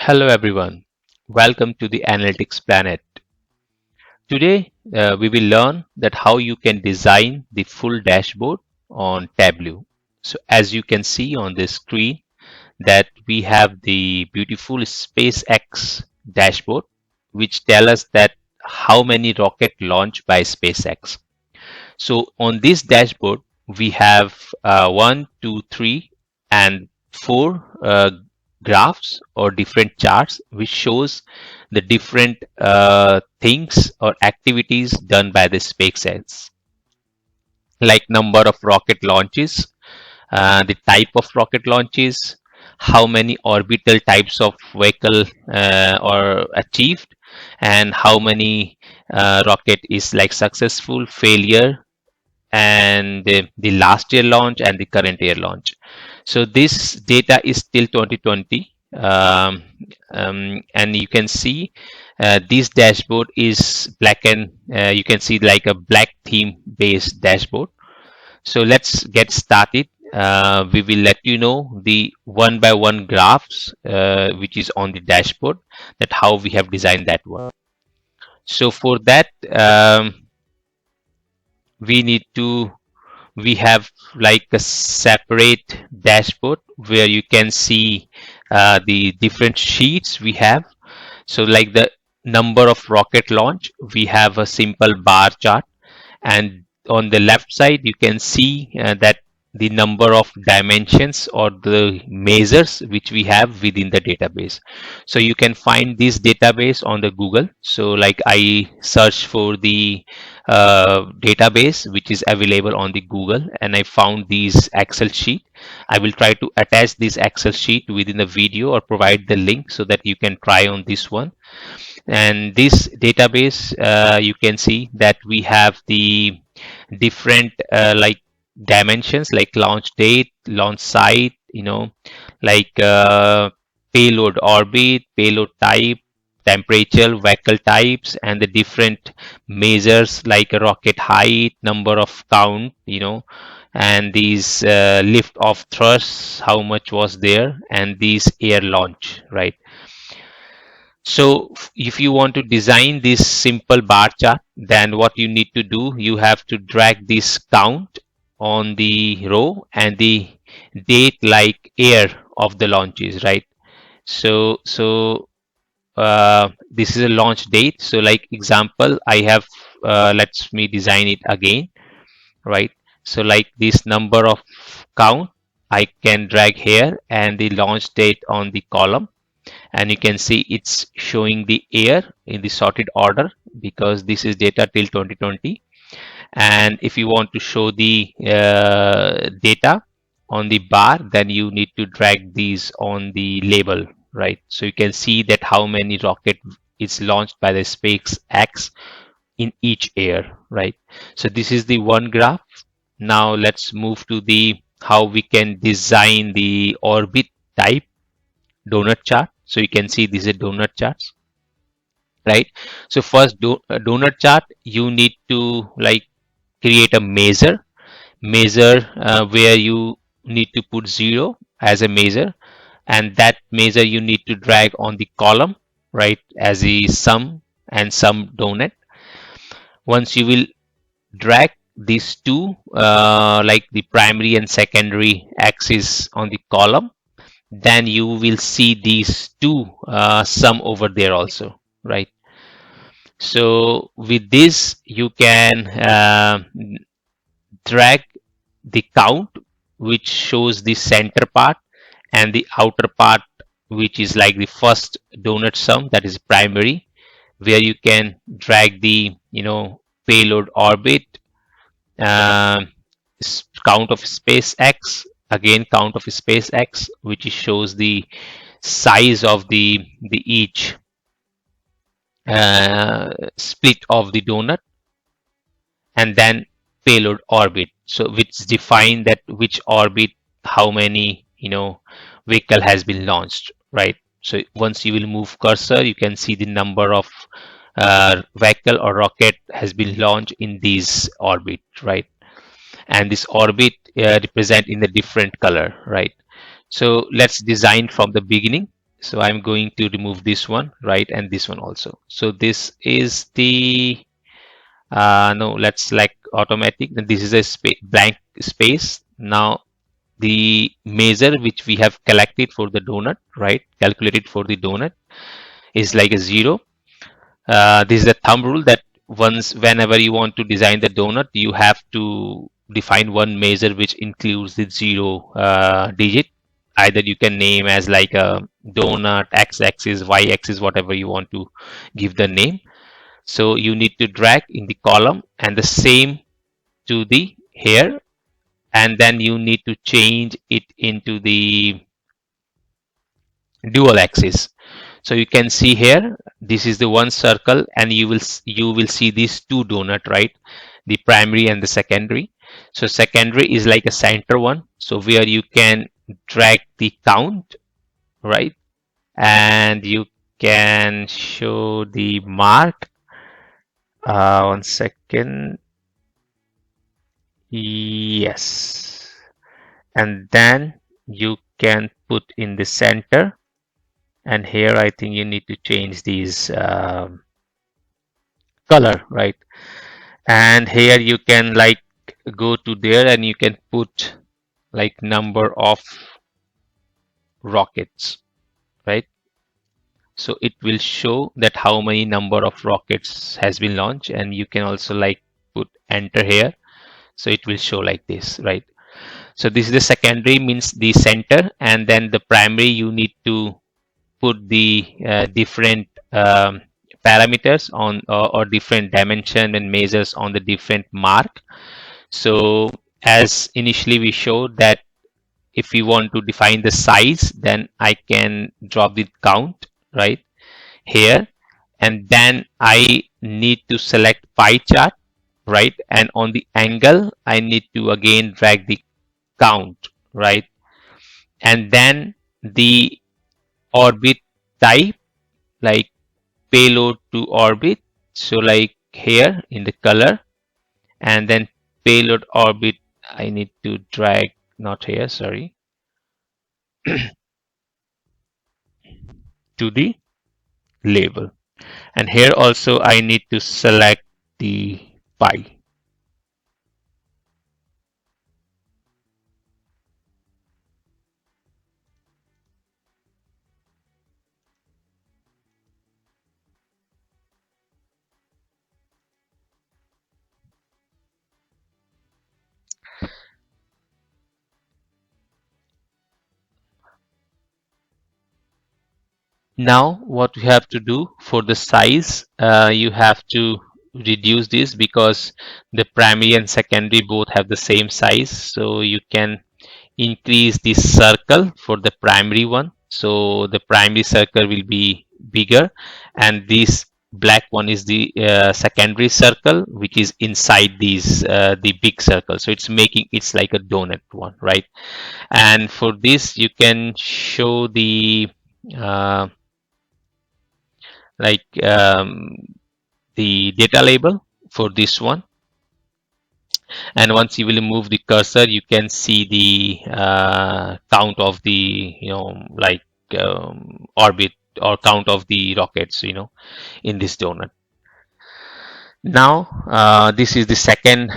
Hello everyone, welcome to the Analytics Planet. Today we will learn that how you can design the full dashboard on Tableau. So as you can see on this screen that we have the beautiful SpaceX dashboard which tell us that how many rocket launched by SpaceX. So on this dashboard we have 1, 2, 3 and 4 graphs or different charts which shows the different things or activities done by the SpaceX, like number of rocket launches, the type of rocket launches, how many orbital types of vehicle are achieved, and how many rocket is like successful, failure, and the last year launch and the current year launch. So this data is till 2020, and you can see this dashboard is black, and you can see like a black theme based dashboard. So let's get started. We will let you know the one by one graphs which is on the dashboard, that how we have designed that one. So for that we have like a separate dashboard where you can see the different sheets we have. So like the number of rocket launch, we have a simple bar chart, and on the left side you can see that the number of dimensions or the measures which we have within the database. So you can find this database on the Google. So like I search for the database which is available on the Google, and I found these Excel sheet. I will try to attach this Excel sheet within the video or provide the link so that you can try on this one. And this database you can see that we have the different like dimensions like launch date, launch site, like payload orbit, payload type, temperature, vehicle types, and the different measures like rocket height, number of count, and these lift off thrusts, how much was there, and these air launch, right? So if you want to design this simple bar chart, then what you need to do, you have to drag this count on the row and the date like year of the launches, right? So this is a launch date. So like example, I have let's me design it again, right? So like this number of count, I can drag here and the launch date on the column, and you can see it's showing the year in the sorted order because this is data till 2020. And if you want to show the data on the bar, then you need to drag these on the label, right? So you can see that how many rocket is launched by the SpaceX in each year, right? So this is the one graph. Now let's move to the how we can design the orbit type donut chart. So you can see this is donut charts, right? So first donut chart, you need to like create a measure where you need to put 0 as a measure, and that measure you need to drag on the column, right, as a sum and sum donut. Once you will drag these two like the primary and secondary axis on the column, then you will see these two sum over there also, right? So with this you can drag the count which shows the center part, and the outer part which is like the first donut sum, that is primary, where you can drag the payload orbit, uh, count of SpaceX, again count of SpaceX, which shows the size of the each split of the donut, and then payload orbit, so which define that which orbit how many vehicle has been launched, right? So once you will move cursor, you can see the number of vehicle or rocket has been launched in these orbit, right? And this orbit represent in the different color, right? So let's design from the beginning. So I'm going to remove this one, right, and this one also. So this is the no, let's select automatic. Then this is a blank space. Now the measure which we have collected for the donut, right, calculated for the donut, is like a 0. This is the thumb rule that whenever you want to design the donut, you have to define one measure which includes the 0 digit. Either you can name as like a donut, x-axis, y-axis, whatever you want to give the name. So you need to drag in the column and the same to the here, and then you need to change it into the dual axis. So you can see here, this is the one circle, and you will see these two donut, right, the primary and the secondary. So secondary is like a center one, so where you can drag the count, right, and you can show the mark. 1 second. Yes, and then you can put in the center, and here I think you need to change these color, right, and here you can like go to there and you can put like number of rockets, right. So it will show that how many number of rockets has been launched, and you can also like put enter here, so it will show like this, right. So this is the secondary, means the center, and then the primary you need to put the different parameters on, or different dimension and measures on the different mark. So as initially we showed that if we want to define the size, then I can drop the count right here, and then I need to select pie chart, right, and on the angle I need to again drag the count, right, and then the orbit type, like payload to orbit, so like here in the color, and then payload orbit I need to drag, not here, sorry, to the label, and here also I need to select the pi. Now what we have to do for the size, you have to reduce this because the primary and secondary both have the same size, so you can increase the circle for the primary one, so the primary circle will be bigger, and this black one is the secondary circle which is inside these the big circle, so it's making it's like a donut one, right. And for this you can show the uh, like the data label for this one, and once you will move the cursor you can see the count of the like orbit or count of the rockets in this donut. Now this is the second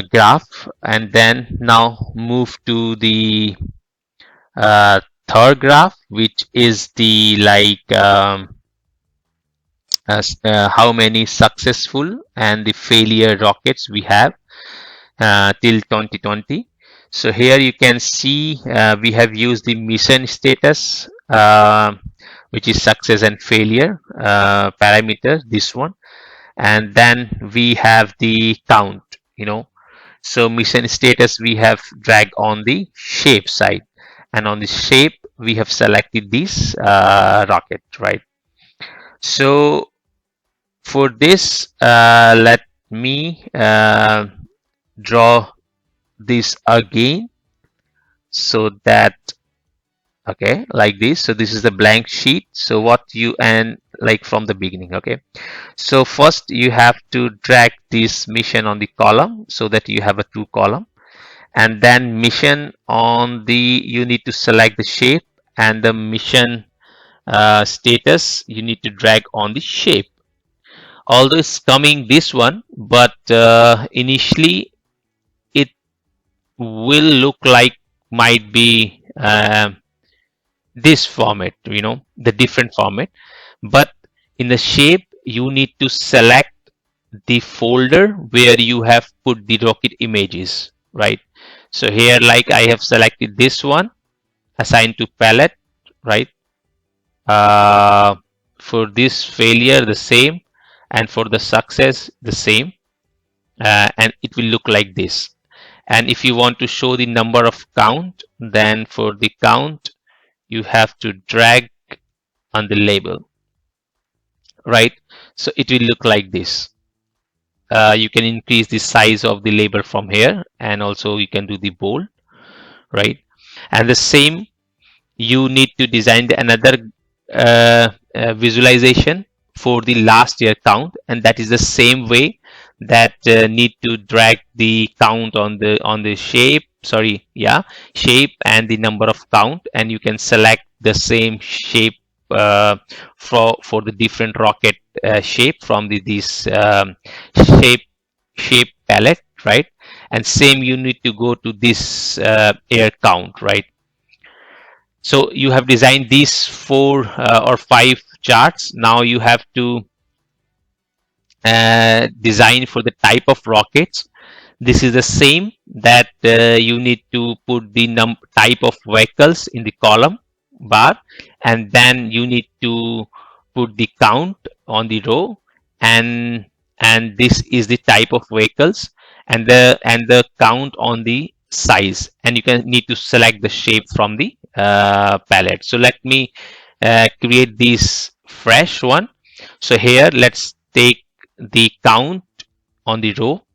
graph, and then now move to the third graph, which is the like how many successful and the failure rockets we have till 2020. So here you can see we have used the mission status, which is success and failure parameter, this one, and then we have the count. So mission status we have dragged on the shape side, and on the shape we have selected this rocket, right. So for this, let me draw this again, so that okay, like this. So this is the blank sheet, so what you, and like from the beginning, okay. So first you have to drag this mission on the column so that you have a two column, and then mission on the, you need to select the shape, and the mission status, you need to drag on the shape. Although it's coming this one, but initially it will look like might be this format, the different format. But in the shape, you need to select the folder where you have put the rocket images, right? So here, like I have selected this one, assign to palette, right? uh, for this failure the same, and for the success the same, and it will look like this. And if you want to show the number of count, then for the count you have to drag on the label, right? So it will look like this. You can increase the size of the label from here, and also you can do the bold, right? And the same, you need to design another visualization for the last year count, and that is the same way that need to drag the count on the shape, sorry, yeah, shape and the number of count, and you can select the same shape for the different rocket shape from this shape shape palette, right? And same, you need to go to this air count, right? So you have designed these 4 or 5 charts. Now you have to design for the type of rockets. This is the same that you need to put the type of vehicles in the column bar, and then you need to put the count on the row, and this is the type of vehicles, and the count on the size, and you can need to select the shape from the palette. So let me create this fresh one. So here let's take the count on the row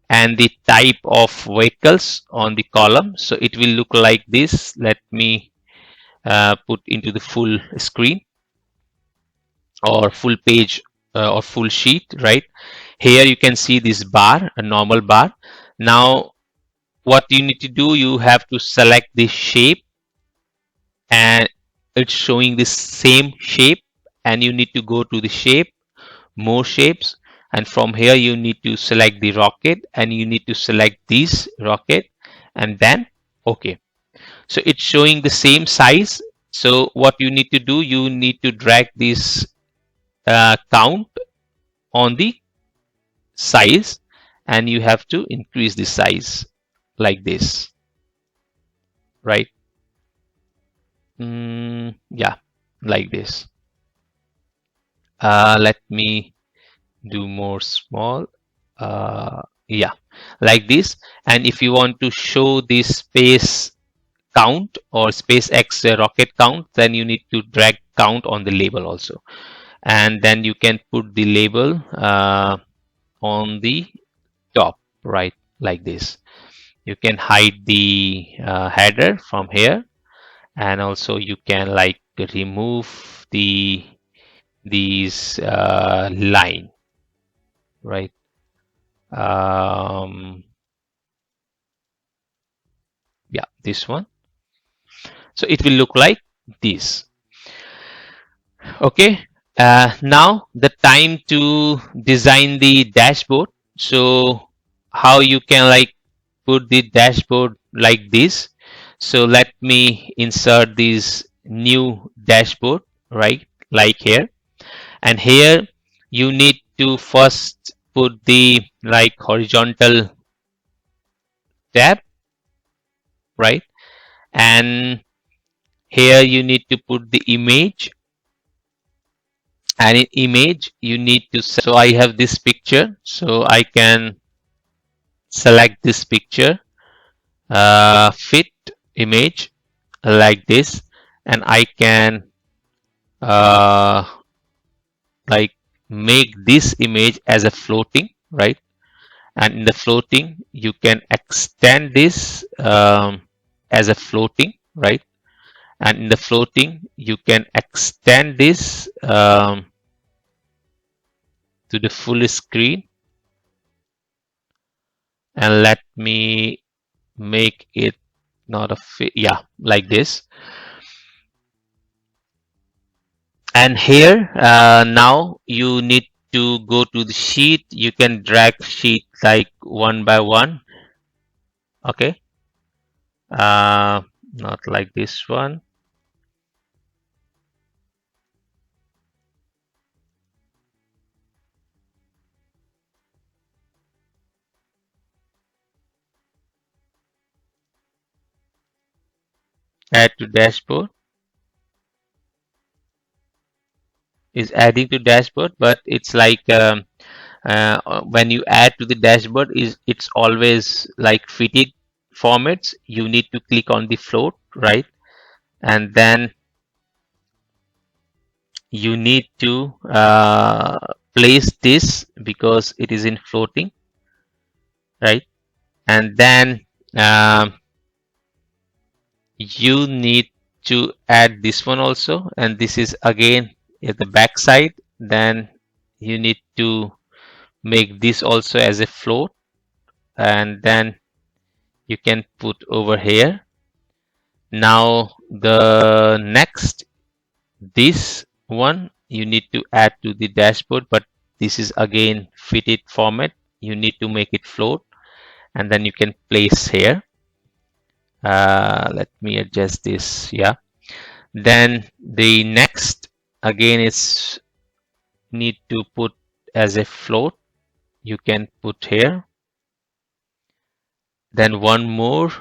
and the type of vehicles on the column. So it will look like this. Let me put into the full screen or full page or full sheet, right? Here you can see this bar, a normal bar. Now what you need to do, you have to select this shape, and it's showing the same shape, and you need to go to the shape, more shapes, and from here you need to select the rocket, and you need to select this rocket, and then okay. So it's showing the same size. So what you need to do, you need to drag this count on the size, and you have to increase the size like this, right? Yeah, like this. Let me do more small. Yeah, like this. And if you want to show the space count or SpaceX rocket count, then you need to drag count on the label also, and then you can put the label on the top, right? Like this. You can hide the header from here, and also you can like remove these line, right? Yeah, this one. So it will look like this. Okay, now the time to design the dashboard. So how you can like put the dashboard like this. So let me insert this new dashboard, right? Like here, and here you need to first put the like horizontal tab, right? And here you need to put the image, and in image you need to, so I have this picture, so I can select this picture, fit image like this, and I can uh, like make this image as a floating, right? And in the floating you can extend this as a floating, right? And in the floating you can extend this to the full screen, and let me make it not a fit, yeah, like this. And here now you need to go to the sheet. You can drag sheet like one by one. Okay, uh, not like this one. Add to dashboard is adding to dashboard, but it's like when you add to the dashboard, is it's always like fitted formats. You need to click on the float, right? And then you need to place this because it is in floating, right? And then um, you need to add this one also, and this is again at the back side. Then you need to make this also as a float, and then you can put over here. Now the next, this one you need to add to the dashboard, but this is again fitted format. You need to make it float, and then you can place here. Let me adjust this. Yeah. Then the next again is need to put as a float. You can put here. Then one more.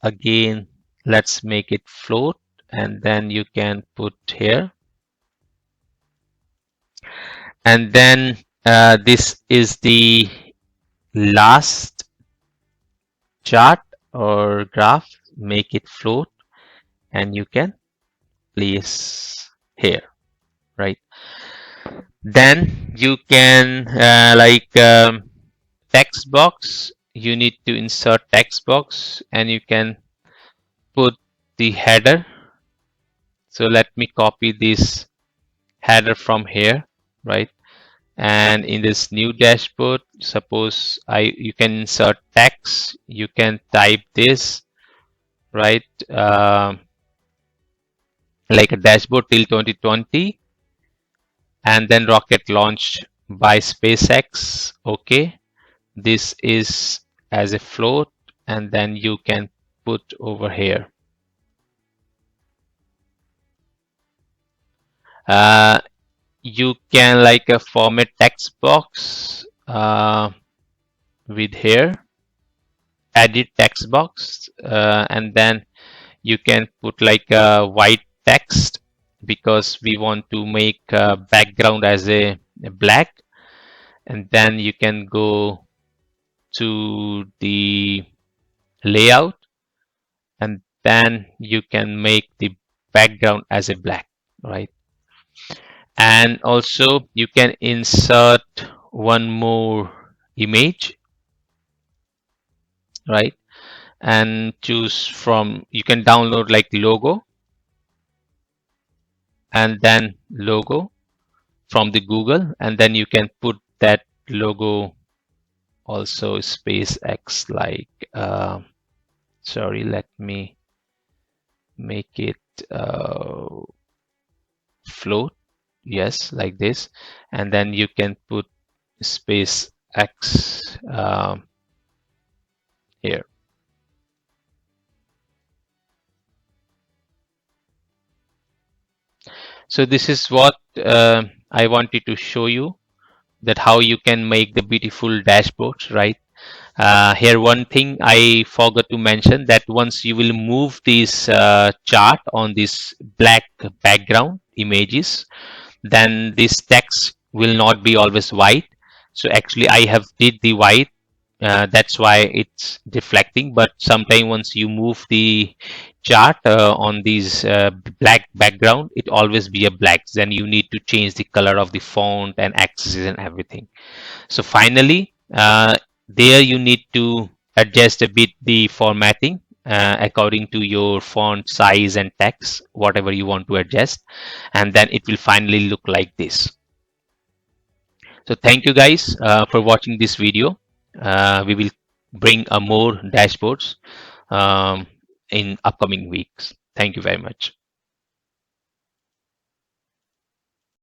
Again, let's make it float, and then you can put here. And then this is the last chart or graph. Make it float, and you can place here, right? Then you can text box. You need to insert text box, and you can put the header. So let me copy this header from here, right? And in this new dashboard, suppose you can insert text. You can type this, right? Like a dashboard till 2020, and then rocket launched by SpaceX. Okay, this is as a float, and then you can put over here. You can like a format text box with here, edit text box, and then you can put like a white text because we want to make background as a black. And then you can go to the layout, and then you can make the background as a black, right? And also you can insert one more image, right? And choose from, you can download like logo, and then logo from the Google, and then you can put that logo also SpaceX, like sorry, let me make it float. Yes, like this. And then you can put SpaceX here. So this is what I wanted to show you, that how you can make the beautiful dashboards, right? Here one thing I forgot to mention, that once you will move this chart on this black background images, then this text will not be always white. So actually I have did the white, that's why it's deflecting. But sometime once you move the chart on these black background, it always be a black. Then you need to change the color of the font and axes and everything. So finally, there you need to adjust a bit the formatting according to your font size and text, whatever you want to adjust, and then it will finally look like this. So thank you guys for watching this video. We will bring more dashboards in upcoming weeks. Thank you very much.